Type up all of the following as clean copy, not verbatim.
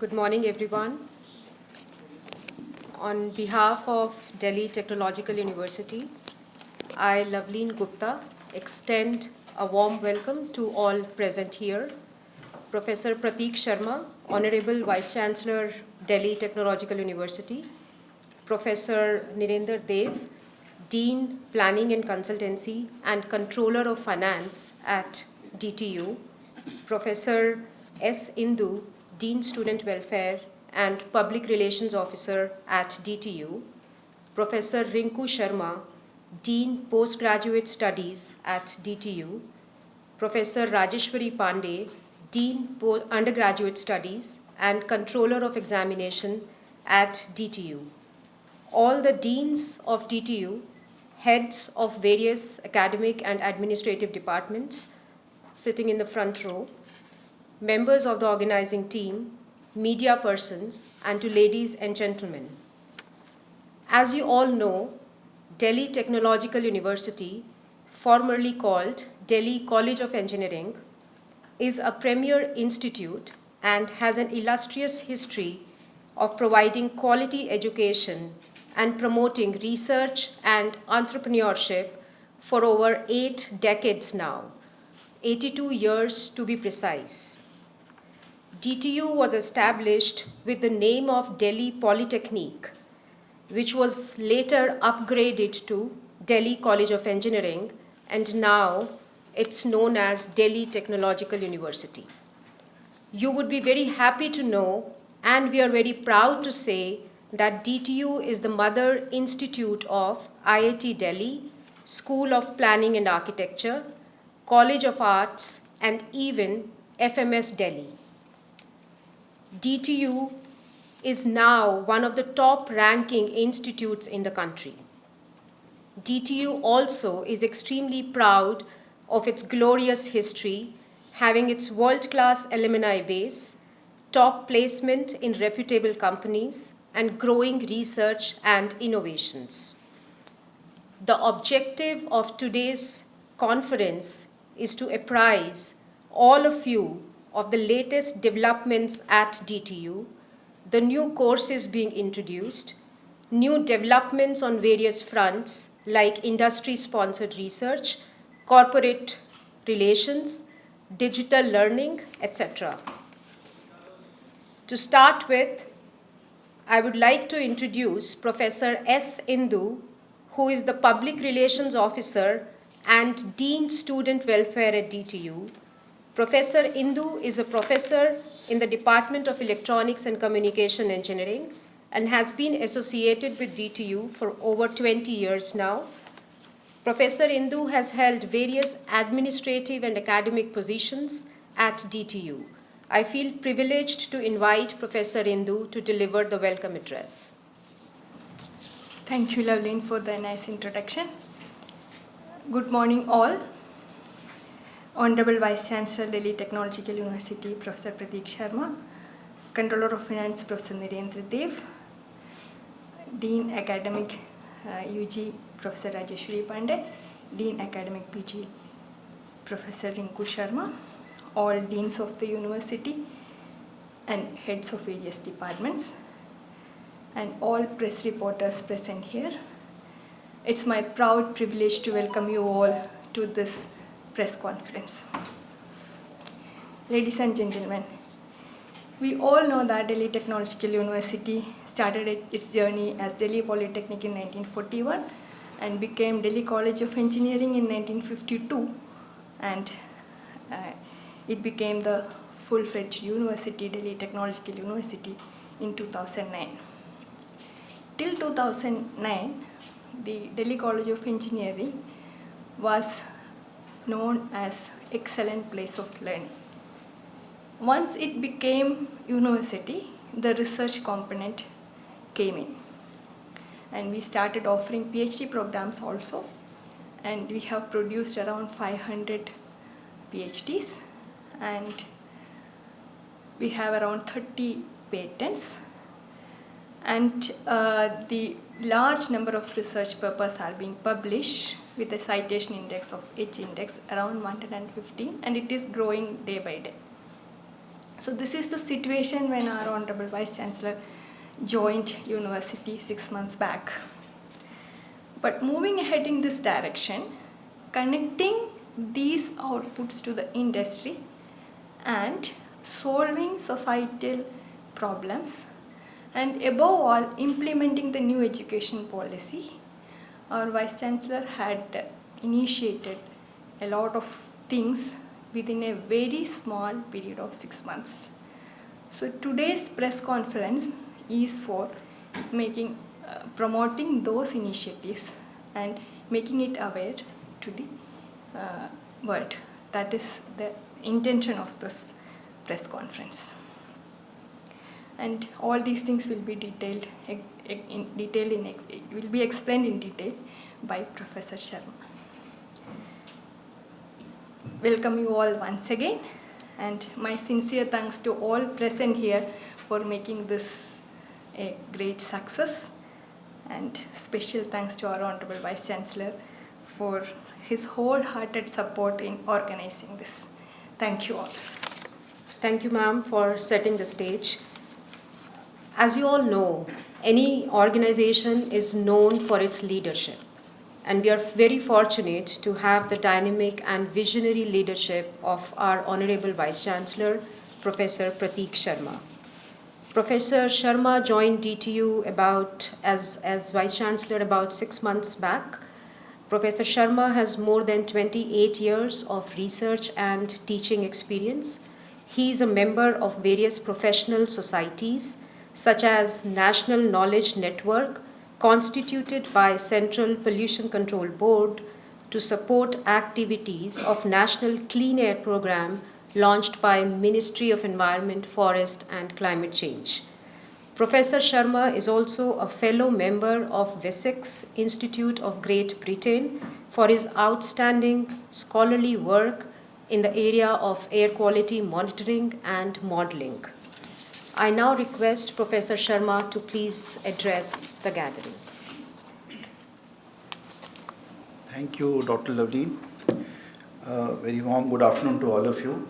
Good morning, everyone. On behalf of Delhi Technological University, I, Loveleen Gupta, extend a warm welcome to all present here. Professor Prateek Sharma, Honorable Vice Chancellor, Delhi Technological University. Professor Nirender Dev, Dean, Planning and Consultancy and Controller of Finance at DTU. Professor S. Indu, Dean Student Welfare and Public Relations Officer at DTU, Professor Rinku Sharma, Dean Postgraduate Studies at DTU, Professor Rajeshwari Pandey, Dean Undergraduate Studies and Controller of Examination at DTU. All the deans of DTU, heads of various academic and administrative departments sitting in the front row, members of the organizing team, media persons, and to ladies and gentlemen. As you all know, Delhi Technological University, formerly called Delhi College of Engineering, is a premier institute and has an illustrious history of providing quality education and promoting research and entrepreneurship for over 8 decades now, 82 years to be precise. DTU was established with the name of Delhi Polytechnic, which was later upgraded to Delhi College of Engineering, and now it's known as Delhi Technological University. You would be very happy to know, and we are very proud to say, that DTU is the mother institute of IIT Delhi, School of Planning and Architecture, College of Arts, and even FMS Delhi. DTU is now one of the top-ranking institutes in the country. DTU also is extremely proud of its glorious history, having its world-class alumni base, top placement in reputable companies, and growing research and innovations. The objective of today's conference is to apprise all of you of the latest developments at DTU, the new courses being introduced, new developments on various fronts like industry-sponsored research, corporate relations, digital learning, etc. To start with, I would like to introduce Professor S. Indu, who is the Public Relations Officer and Dean Student Welfare at DTU. Professor Indu is a professor in the Department of Electronics and Communication Engineering and has been associated with DTU for over 20 years now. Professor Indu has held various administrative and academic positions at DTU. I feel privileged to invite Professor Indu to deliver the welcome address. Thank you, Loveleen, for the nice introduction. Good morning, all. Honorable Vice Chancellor, Delhi Technological University, Professor Prateek Sharma, Controller of Finance, Professor Nirender Dev, Dean Academic UG, Professor Rajeshwari Pandey, Dean Academic PG, Professor Rinku Sharma, all deans of the university and heads of various departments, and all press reporters present here. It's my proud privilege to welcome you all to this press conference. Ladies and gentlemen, we all know that Delhi Technological University started its journey as Delhi Polytechnic in 1941 and became Delhi College of Engineering in 1952, and it became the full-fledged university, Delhi Technological University, in 2009. Till 2009, the Delhi College of Engineering was known as excellent place of learning. Once it became university, the research component came in. And we started offering PhD programs also. And we have produced around 500 PhDs. And we have around 30 patents. And the large number of research papers are being published with a citation index of H index around 115, and it is growing day by day. So this is the situation when our Honorable Vice Chancellor joined university 6 months back. But moving ahead in this direction, connecting these outputs to the industry and solving societal problems, and above all implementing the new education policy, our Vice Chancellor had initiated a lot of things within a very small period of 6 months. So today's press conference is for promoting those initiatives and making it aware to the world. That is the intention of this press conference. And all these things will be will be explained in detail by Professor Sharma. Welcome you all once again, and my sincere thanks to all present here for making this a great success, and special thanks to our Honorable Vice Chancellor for his wholehearted support in organizing this. Thank you all. Thank you, ma'am, for setting the stage. As you all know, any organization is known for its leadership. And we are very fortunate to have the dynamic and visionary leadership of our Honorable Vice Chancellor, Professor Prateek Sharma. Professor Sharma joined DTU as Vice Chancellor about 6 months back. Professor Sharma has more than 28 years of research and teaching experience. He is a member of various professional societies, such as National Knowledge Network, constituted by Central Pollution Control Board, to support activities of National Clean Air Program launched by Ministry of Environment, Forest and Climate Change. Professor Sharma is also a fellow member of Wessex Institute of Great Britain for his outstanding scholarly work in the area of air quality monitoring and modeling. I now request Professor Sharma to please address the gathering. Thank you, Dr. Loveleen. Very warm good afternoon to all of you,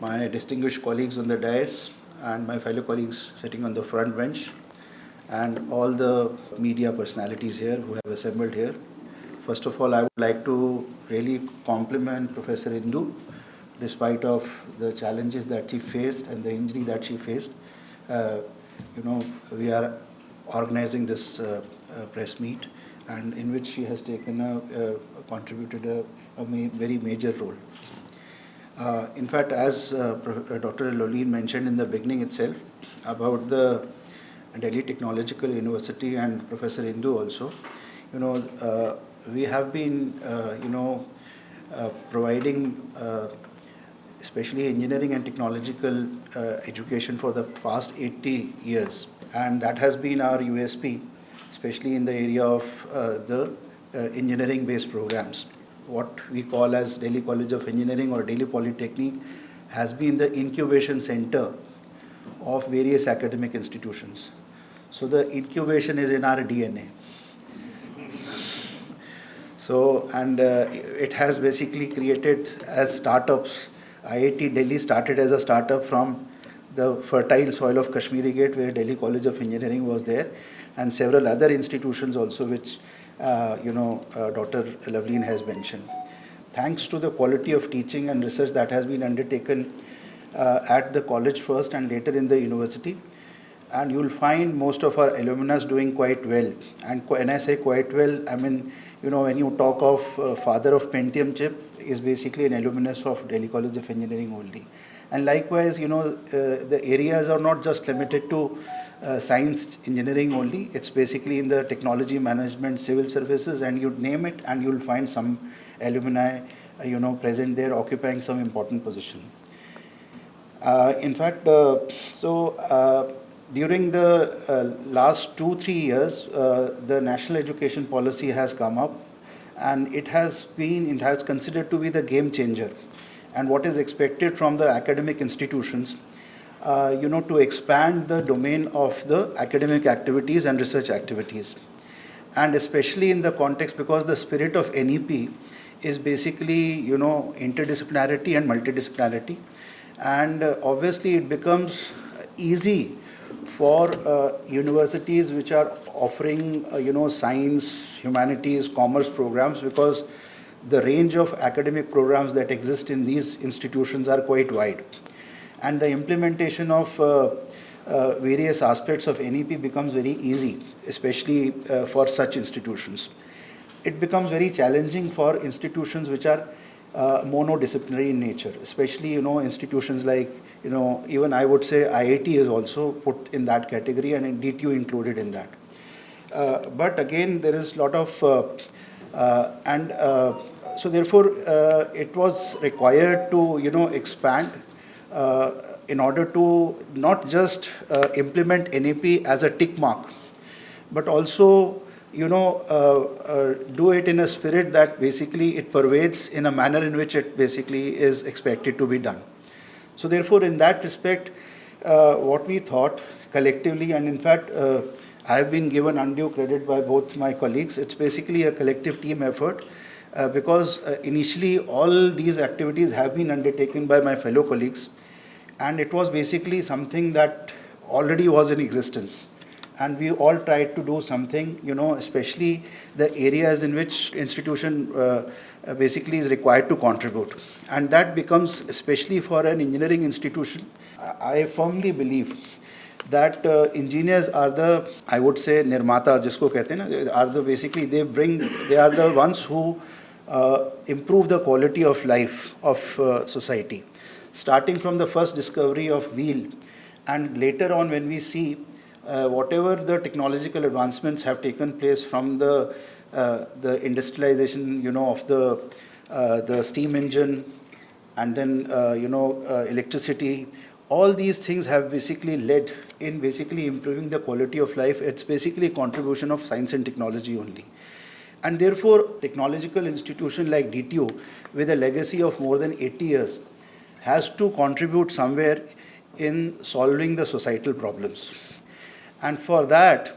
my distinguished colleagues on the dais and my fellow colleagues sitting on the front bench, and all the media personalities here who have assembled here. First of all, I would like to really compliment Professor Indu, despite of the challenges that she faced and the injury that she faced. We are organizing this press meet, and in which she has contributed a very major role. In fact, as Dr. Loveleen mentioned in the beginning itself about the Delhi Technological University and Professor Indu also, we have been, providing especially engineering and technological education for the past 80 years. And that has been our USP, especially in the area of the engineering-based programs. What we call as Delhi College of Engineering or Delhi Polytechnic has been the incubation center of various academic institutions. So the incubation is in our DNA. So, and it has basically created as startups. IIT Delhi started as a startup from the fertile soil of Kashmiri Gate, where Delhi College of Engineering was there, and several other institutions also, which Dr. Loveleen has mentioned. Thanks to the quality of teaching and research that has been undertaken at the college first and later in the university, and you'll find most of our alumnus doing quite well. And when I say quite well, I mean, when you talk of father of Pentium chip, is basically an alumnus of Delhi College of Engineering only. And likewise, the areas are not just limited to science engineering only. It's basically in the technology management, civil services, and you name it, and you'll find some alumni, present there occupying some important position. In fact, during the last 2-3 years, the national education policy has come up, and it has considered to be the game changer, and what is expected from the academic institutions, to expand the domain of the academic activities and research activities, and especially in the context, because the spirit of NEP is basically interdisciplinarity and multidisciplinarity. And obviously it becomes easy for universities which are offering science, humanities, commerce programs, because the range of academic programs that exist in these institutions are quite wide, and the implementation of various aspects of NEP becomes very easy, especially for such institutions. It becomes very challenging for institutions which are monodisciplinary in nature, especially institutions like even I would say IIT is also put in that category, and in DTU included in that. But again, there is a lot of so therefore it was required to expand in order to not just implement NEP as a tick mark, but also do it in a spirit that basically it pervades in a manner in which it basically is expected to be done. So therefore, in that respect, what we thought collectively, and in fact, I have been given undue credit by both my colleagues. It's basically a collective team effort, because initially all these activities have been undertaken by my fellow colleagues, and it was basically something that already was in existence. And we all tried to do something, especially the areas in which institution basically is required to contribute. And that becomes, especially for an engineering institution, I firmly believe that engineers are the, I would say, nirmata, jisko kehte hain na, are the basically, they are the ones who improve the quality of life of society. Starting from the first discovery of wheel, and later on when we see whatever the technological advancements have taken place from the industrialization, of the steam engine, and then electricity, all these things have basically led in basically improving the quality of life. It's basically a contribution of science and technology only. And therefore, technological institution like DTU, with a legacy of more than 80 years, has to contribute somewhere in solving the societal problems. And for that,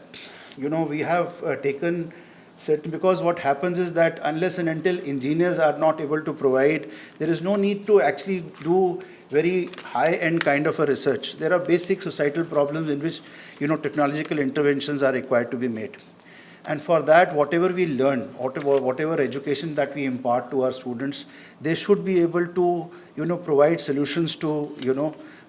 we have taken certain, because what happens is that unless and until engineers are not able to provide, there is no need to actually do very high-end kind of a research. There are basic societal problems in which, technological interventions are required to be made. And for that, whatever we learn, whatever education that we impart to our students, they should be able to, provide solutions to,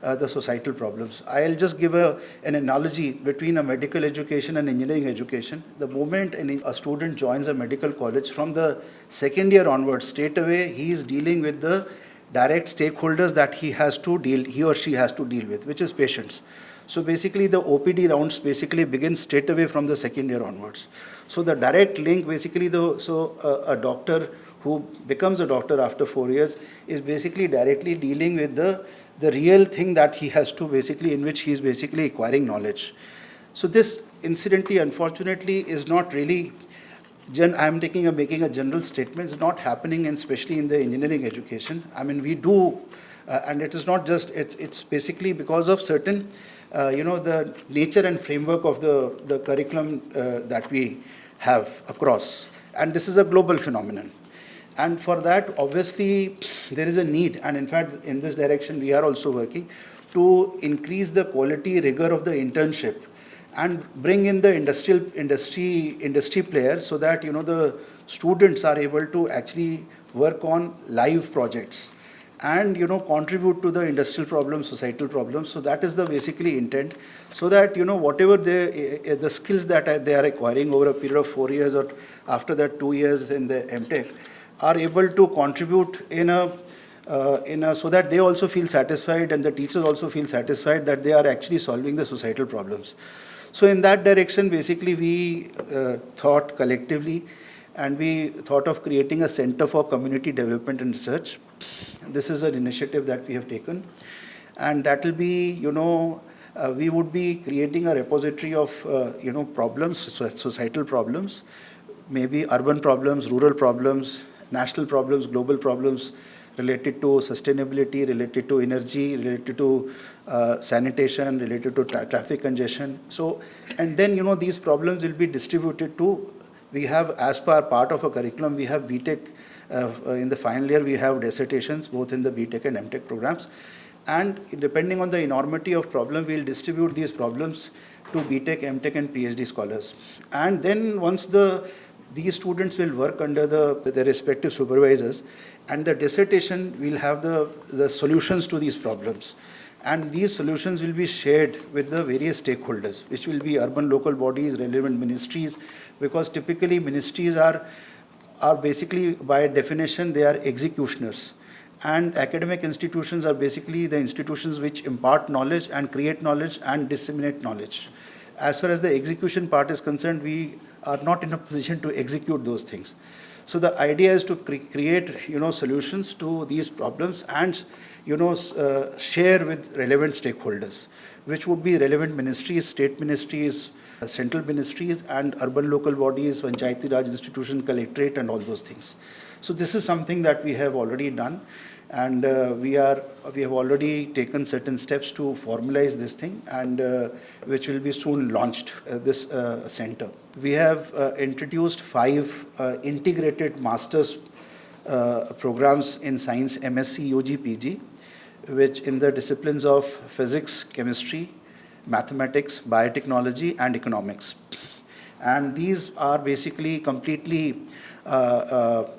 the societal problems. I'll just give an analogy between a medical education and engineering education. The moment a student joins a medical college, from the second year onwards, straight away he is dealing with the direct stakeholders that he or she has to deal with, which is patients. So basically the OPD rounds basically begin straight away from the second year onwards. So the direct link basically, a doctor who becomes a doctor after 4 years is basically directly dealing with the real thing that he has to basically, in which he is basically acquiring knowledge. So this incidentally, unfortunately, is not really, I am making a general statement, it's not happening, and especially in the engineering education. I mean, we do, and it is not just, it's basically because of certain, the nature and framework of the curriculum that we have across. And this is a global phenomenon. And for that, obviously, there is a need, and in fact, in this direction, we are also working to increase the quality, rigor of the internship, and bring in the industry players, so that the students are able to actually work on live projects and contribute to the industrial problems, societal problems. So that is the basically intent, so that whatever the skills that they are acquiring over a period of 4 years, or after that 2 years in the MTech, are able to contribute so that they also feel satisfied, and the teachers also feel satisfied that they are actually solving the societal problems. So in that direction, basically, we thought collectively, and we thought of creating a Center for Community Development and Research. This is an initiative that we have taken, and that will be, we would be creating a repository of, problems, societal problems, maybe urban problems, rural problems, national problems, global problems, related to sustainability, related to energy, related to sanitation, related to traffic congestion. So, and then, these problems will be distributed to, we have, as part of a curriculum, we have BTech In the final year, we have dissertations both in the BTech and MTech programs. And depending on the enormity of problem, we'll distribute these problems to BTech, MTech, and PhD scholars. And then once these students will work under their respective supervisors, and the dissertation will have the solutions to these problems. And these solutions will be shared with the various stakeholders, which will be urban local bodies, relevant ministries, because typically ministries are basically, by definition, they are executioners. And academic institutions are basically the institutions which impart knowledge and create knowledge and disseminate knowledge. As far as the execution part is concerned, we are not in a position to execute those things. So the idea is to create, solutions to these problems and, share with relevant stakeholders, which would be relevant ministries, state ministries, central ministries, and urban local bodies, Panchayati Raj institution, collectorate, and all those things. So this is something that we have already done, and we have already taken certain steps to formalize this thing, and which will be soon launched, this center. We have introduced 5 integrated masters programs in science, MSc, UG, PG, which in the disciplines of physics, chemistry, mathematics, biotechnology, and economics. And these are basically completely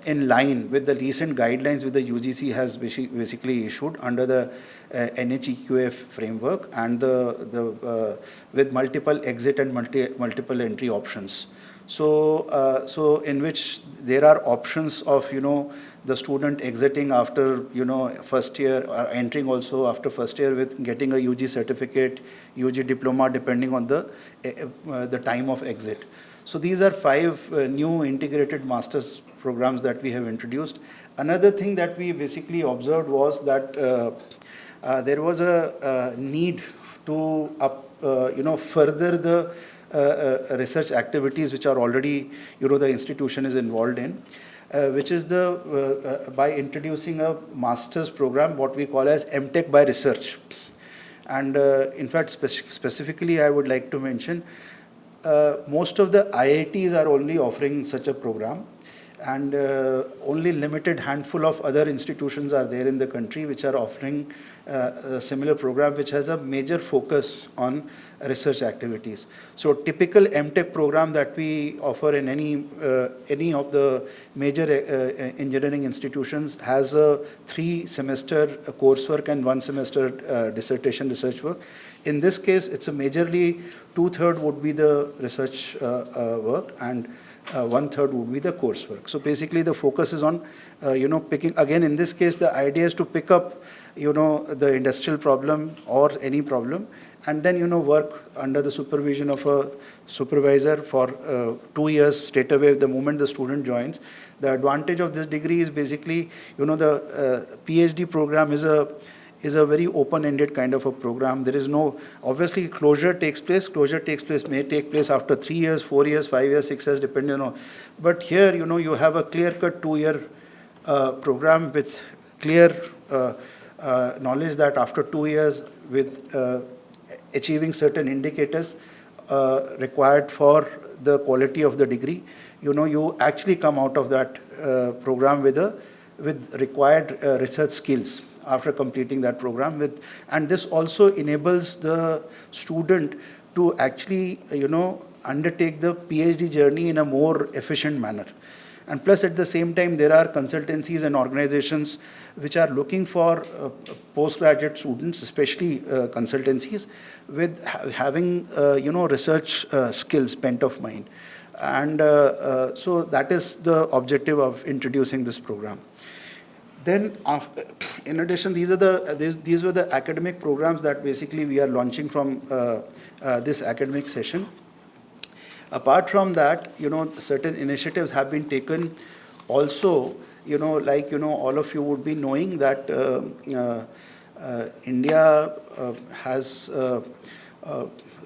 in line with the recent guidelines which the UGC has basically issued under the NHEQF framework, and with multiple exit and multiple entry options. So in which there are options of the student exiting after first year, or entering also after first year with getting a UG certificate, UG diploma, depending on the time of exit. So these are 5 new integrated masters programs that we have introduced. Another thing that we basically observed was that there was a need to further the research activities which are already the institution is involved in, which is by introducing a master's program, what we call as MTech by research. And in fact, specifically, I would like to mention, most of the IITs are only offering such a program, and only limited handful of other institutions are there in the country which are offering a similar program which has a major focus on research activities. So typical MTech program that we offer in any of the major engineering institutions has a 3-semester coursework and 1-semester dissertation research work. In this case, it's a majorly 2/3 would be the research work, and 1/3 would be the coursework. So basically the focus is on, picking, again in this case, the idea is to pick up, the industrial problem or any problem, and then, work under the supervision of a supervisor for 2 years straight away the moment the student joins. The advantage of this degree is basically, the PhD program is a very open-ended kind of a program. There is no, obviously closure takes place. May take place after 3 years, 4 years, 5 years, 6 years, depending on. But here, you have a clear-cut 2-year program with clear knowledge that after 2 years, with achieving certain indicators required for the quality of the degree, you actually come out of that program with required research skills after completing that program. And this also enables the student to actually, undertake the PhD journey in a more efficient manner. And plus, at the same time, there are consultancies and organizations which are looking for postgraduate students, especially consultancies, with having, research skills, bent of mind. And so that is the objective of introducing this program. Then, in addition, these were the academic programs that basically we are launching from this academic session. Apart from that, certain initiatives have been taken. Also, all of you would be knowing that India has,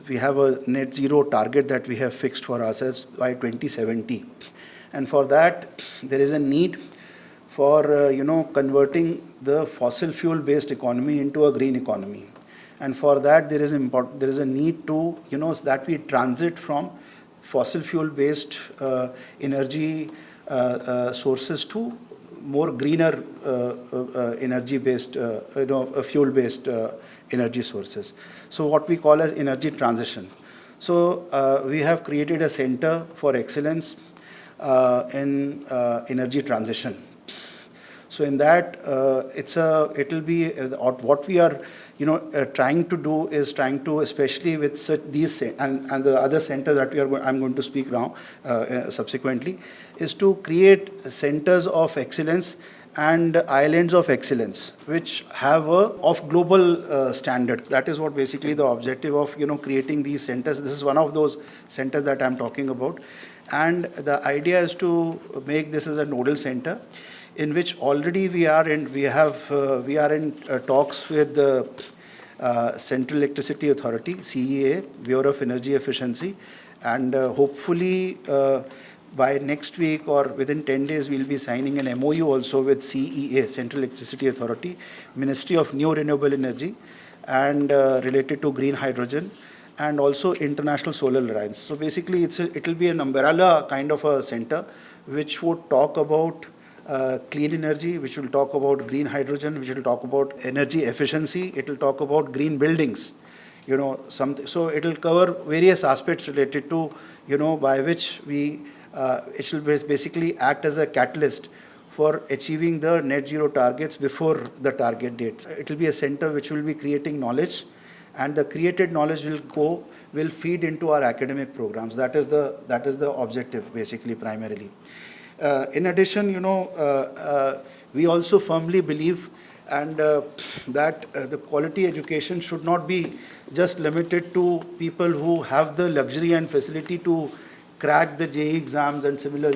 we have a net zero target that we have fixed for ourselves by 2070. And for that, there is a need for converting the fossil fuel based economy into a green economy, and for that there is a need to that we transit from fossil fuel based energy sources to more greener energy-based, fuel-based energy sources. So what we call as energy transition. So we have created a center for excellence in energy transition. So in that, it'll be what we are, trying to do is trying to, especially with these and the other center that I'm going to speak now subsequently, is to create centers of excellence and islands of excellence, which have of global standards. That is what basically the objective of creating these centers. This is one of those centers that I'm talking about, and the idea is to make this as a nodal center, in which already we are in talks with the Central Electricity Authority, CEA, Bureau of Energy Efficiency, and hopefully by next week or within 10 days, we'll be signing an MOU also with CEA, Central Electricity Authority, Ministry of New Renewable Energy, and related to green hydrogen, and also International Solar Alliance. So basically, it'll be an umbrella kind of a center, which would talk about clean energy, which will talk about green hydrogen, which will talk about energy efficiency, it will talk about green buildings, so it will cover various aspects related to, by which it will basically act as a catalyst for achieving the net zero targets before the target dates. It will be a center which will be creating knowledge, and the created knowledge will feed into our academic programs. That is the objective, basically, primarily. In addition, we also firmly believe that the quality education should not be just limited to people who have the luxury and facility to crack the JEE exams and similar,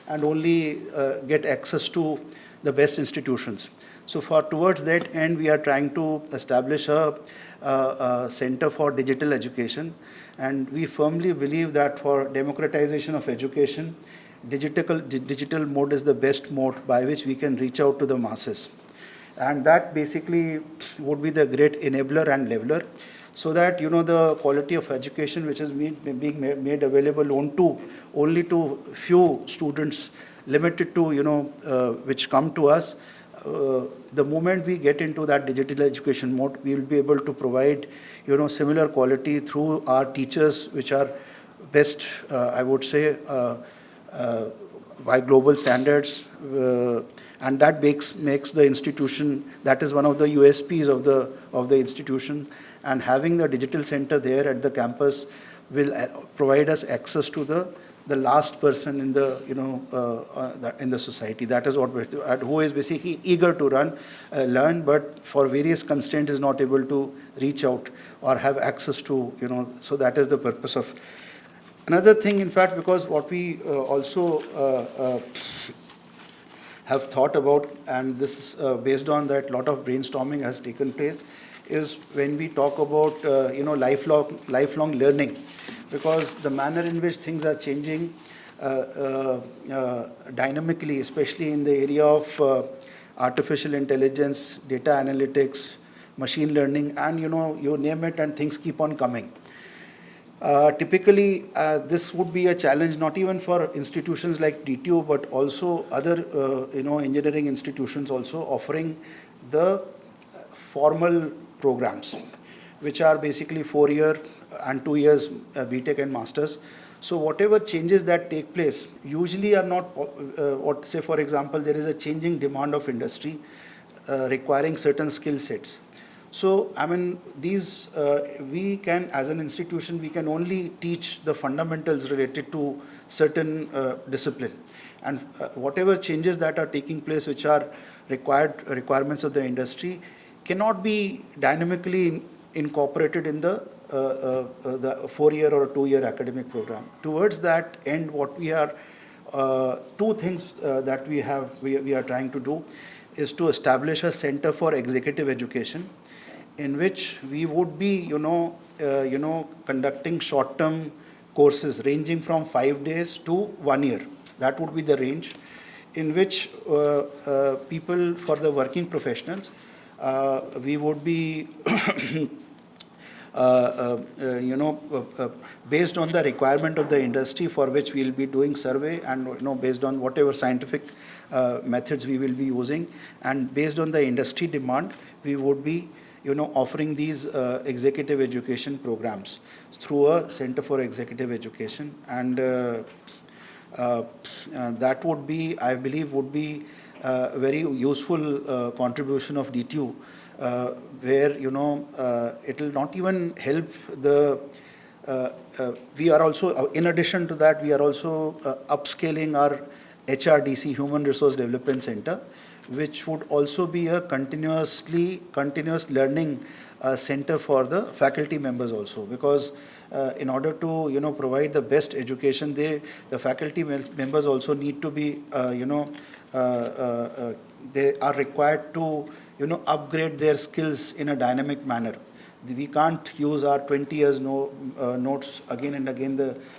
and only get access to the best institutions. So towards that end, we are trying to establish a center for digital education, and we firmly believe that for democratization of education, digital mode is the best mode by which we can reach out to the masses. And that basically would be the great enabler and leveler, so that the quality of education which is being made available only to few students, limited to which come to us. The moment we get into that digital education mode, we will be able to provide similar quality through our teachers, which are best, I would say, by global standards, and that makes the institution, that is one of the USPs of the institution. And having the digital center there at the campus will provide us access to the last person in the society. That is what who is basically eager to learn, but for various constraints is not able to reach out or have access to. So that is the purpose of. Another thing, in fact, because what we also have thought about, and this is based on that, lot of brainstorming has taken place, is when we talk about lifelong learning, because the manner in which things are changing dynamically, especially in the area of artificial intelligence, data analytics, machine learning, and you name it, and things keep on coming. Typically, this would be a challenge not even for institutions like DTU, but also other engineering institutions also offering the formal programs, which are basically 4-year and 2 years BTech and masters. So whatever changes that take place usually are not say for example, there is a changing demand of industry requiring certain skill sets. So, I mean, these, we can, as an institution, we can only teach the fundamentals related to certain discipline. And whatever changes that are taking place, which are requirements of the industry, cannot be dynamically incorporated in the 4-year or 2-year academic program. Towards that end, what we are, two things that we are trying to do is to establish a center for executive education, in which we would be, conducting short-term courses ranging from 5 days to 1 year. That would be the range, in which people, for the working professionals, we would be, based on the requirement of the industry, for which we will be doing survey, and based on whatever scientific methods we will be using, and based on the industry demand, we would be offering these executive education programs through a Center for Executive Education, and that would be, I believe, would be a very useful contribution of DTU, where it will not even help the. We are also, in addition to that, we are also upscaling our HRDC, Human Resource Development Center, which would also be a continuous learning center for the faculty members also, because in order to provide the best education, the faculty members also need to be they are required to upgrade their skills in a dynamic manner. We can't use our 20 years notes again and again.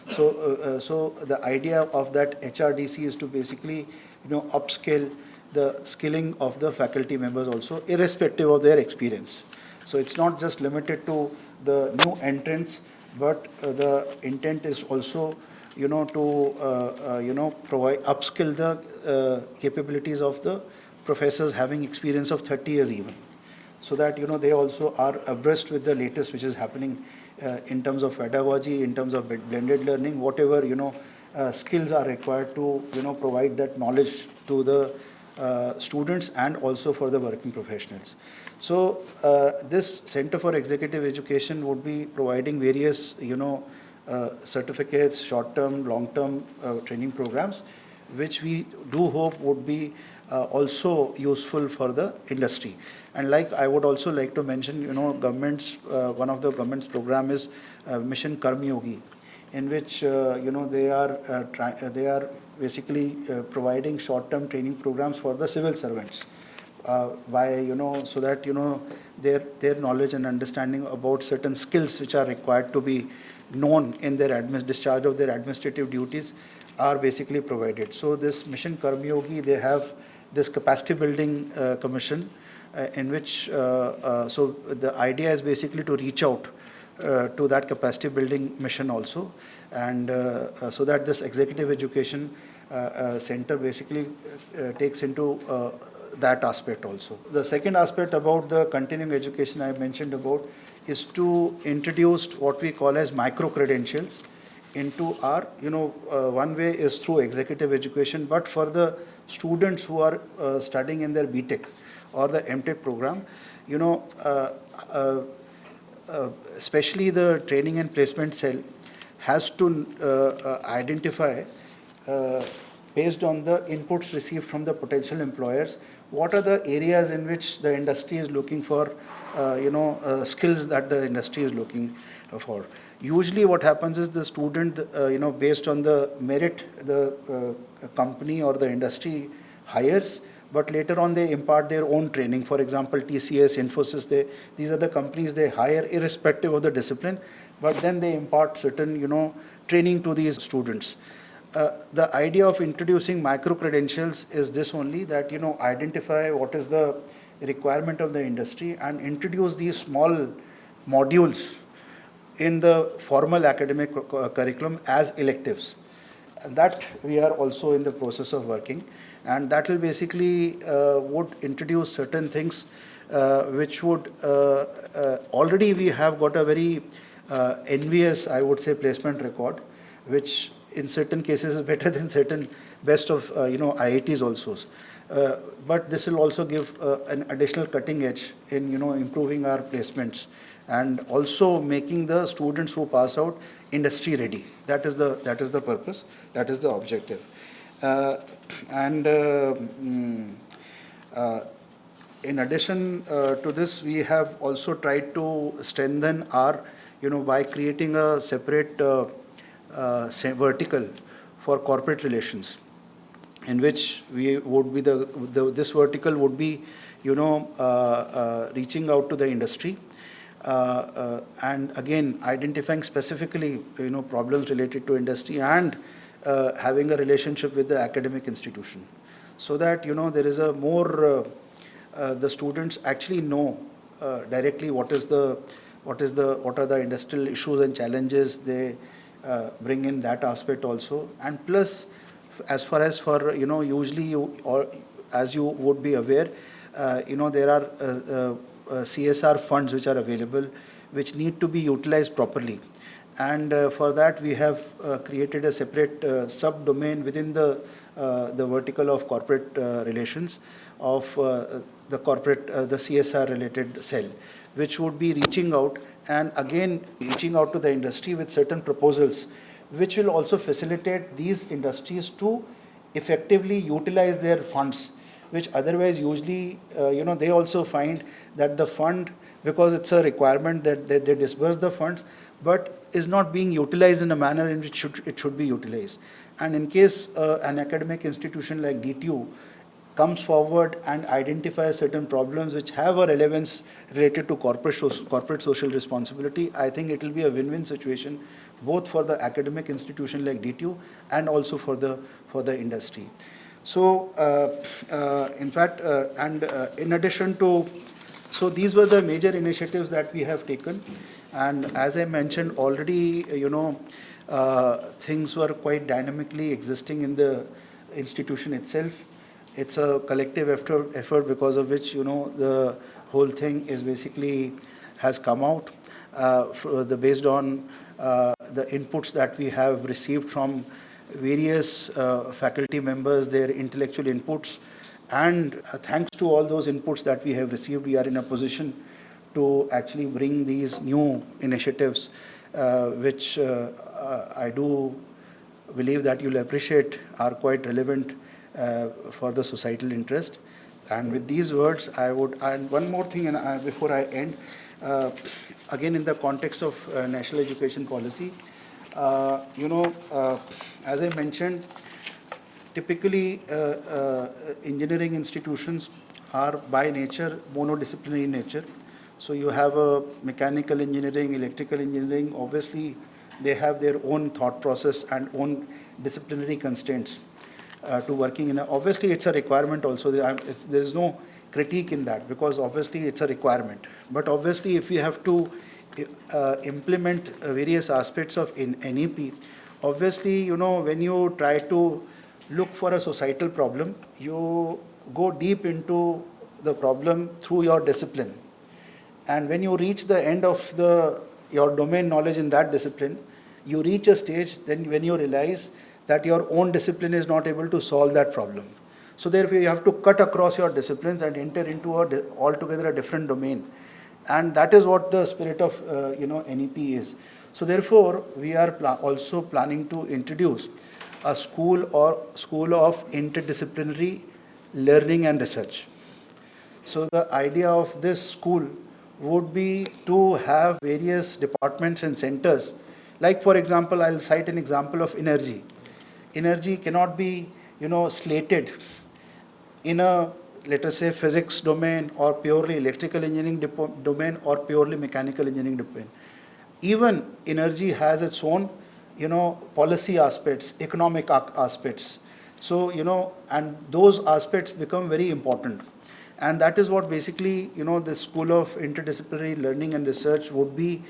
So the idea of that HRDC is to basically upscale the skilling of the faculty members also, irrespective of their experience. So it's not just limited to the new entrants, but the intent is also to provide upskill the capabilities of the professors having experience of 30 years even, so that they also are abreast with the latest which is happening in terms of pedagogy, in terms of blended learning, whatever skills are required to provide that knowledge to the students and also for the working professionals. So this Center for Executive Education would be providing various certificates, short-term, long-term training programs, which we do hope would be also useful for the industry. And I would also like to mention, government's one of the government's program is Mission Karmyogi, in which they are basically providing short-term training programs for the civil servants, by so that their knowledge and understanding about certain skills which are required to be known in their discharge of their administrative duties are basically provided. So this Mission Karmyogi, they have this capacity building commission, in which so the idea is basically to reach out to that capacity building mission also, and so that this executive education center basically takes into that aspect also. The second aspect about the continuing education I mentioned about is to introduce what we call as micro credentials into our, one way is through executive education, but for the students who are studying in their BTech or the MTech program, especially the training and placement cell has to identify, based on the inputs received from the potential employers, what are the areas in which the industry is looking for, skills that the industry is looking for. Usually what happens is the student, based on the merit the company or the industry hires, but later on they impart their own training. For example, TCS, Infosys, these are the companies they hire irrespective of the discipline, but then they impart certain, training to these students. The idea of introducing micro credentials is this only, that identify what is the requirement of the industry and introduce these small modules in the formal academic curriculum as electives. And that we are also in the process of working, and that will basically would introduce certain things which would already we have got a very envious, I would say, placement record, which in certain cases is better than certain best of IITs also. But this will also give an additional cutting edge in improving our placements and also making the students who pass out industry ready. That is the purpose. That is the objective. In addition to this, we have also tried to strengthen our, by creating a separate vertical for corporate relations, in which we would be this vertical would be, reaching out to the industry, and again identifying specifically, problems related to industry and having a relationship with the academic institution, so that there is a more the students actually know directly what are the industrial issues and challenges. They bring in that aspect also, and plus as far as for, usually you, or as you would be aware, there are CSR funds which are available, which need to be utilized properly. And for that, we have created a separate subdomain within the vertical of corporate relations of the CSR related cell, which would be reaching out and again reaching out to the industry with certain proposals, which will also facilitate these industries to effectively utilize their funds, which otherwise usually, they also find that the fund, because it's a requirement that they disburse the funds, but is not being utilized in a manner in which it should be utilized. And in case an academic institution like DTU comes forward and identifies certain problems which have a relevance related to corporate social responsibility, I think it will be a win-win situation both for the academic institution like DTU and also for the industry. So, in fact, in addition to, so these were the major initiatives that we have taken, and as I mentioned already, things were quite dynamically existing in the institution itself. It's a collective effort because of which, the whole thing is basically has come out based on the inputs that we have received from various faculty members, their intellectual inputs, and thanks to all those inputs that we have received, we are in a position to actually bring these new initiatives, which I do believe that you'll appreciate are quite relevant for the societal interest. And with these words, I would, and one more thing before I end, again in the context of national education policy, as I mentioned, typically engineering institutions are by nature monodisciplinary in nature. So you have a mechanical engineering, electrical engineering, obviously they have their own thought process and own disciplinary constraints to working in obviously it's a requirement also. There's no critique in that because obviously it's a requirement. But obviously if you have to implement various aspects of NEP, obviously, when you try to look for a societal problem, you go deep into the problem through your discipline. And when you reach the end of your domain knowledge in that discipline, you reach a stage then when you realize that your own discipline is not able to solve that problem. So therefore you have to cut across your disciplines and enter into altogether a different domain. And that is what the spirit of NEP is. So therefore we are also planning to introduce a school of interdisciplinary learning and research. So the idea of this school would be to have various departments and centers. Like for example, I'll cite an example of energy. Energy cannot be, slated in a, let us say, physics domain or purely electrical engineering domain or purely mechanical engineering domain. Even energy has its own, policy aspects, economic aspects. So, and those aspects become very important. And that is what basically, the School of Interdisciplinary Learning and Research would be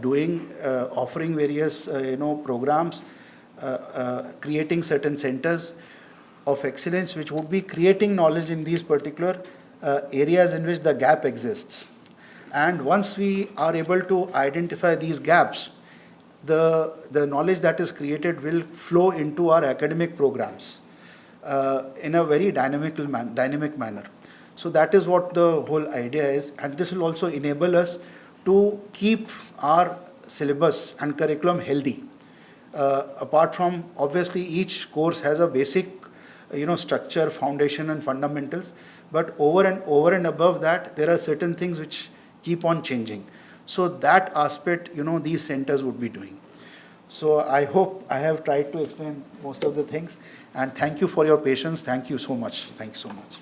doing, offering various, programs, creating certain centers of excellence, which would be creating knowledge in these particular areas in which the gap exists. And once we are able to identify these gaps, the knowledge that is created will flow into our academic programs in a very dynamic manner. So that is what the whole idea is, and this will also enable us to keep our syllabus and curriculum healthy. Apart from, obviously, each course has a basic, structure, foundation, and fundamentals. But over and above that, there are certain things which keep on changing. So that aspect, these centers would be doing. So I hope I have tried to explain most of the things. And thank you for your patience. Thank you so much. Thank you so much.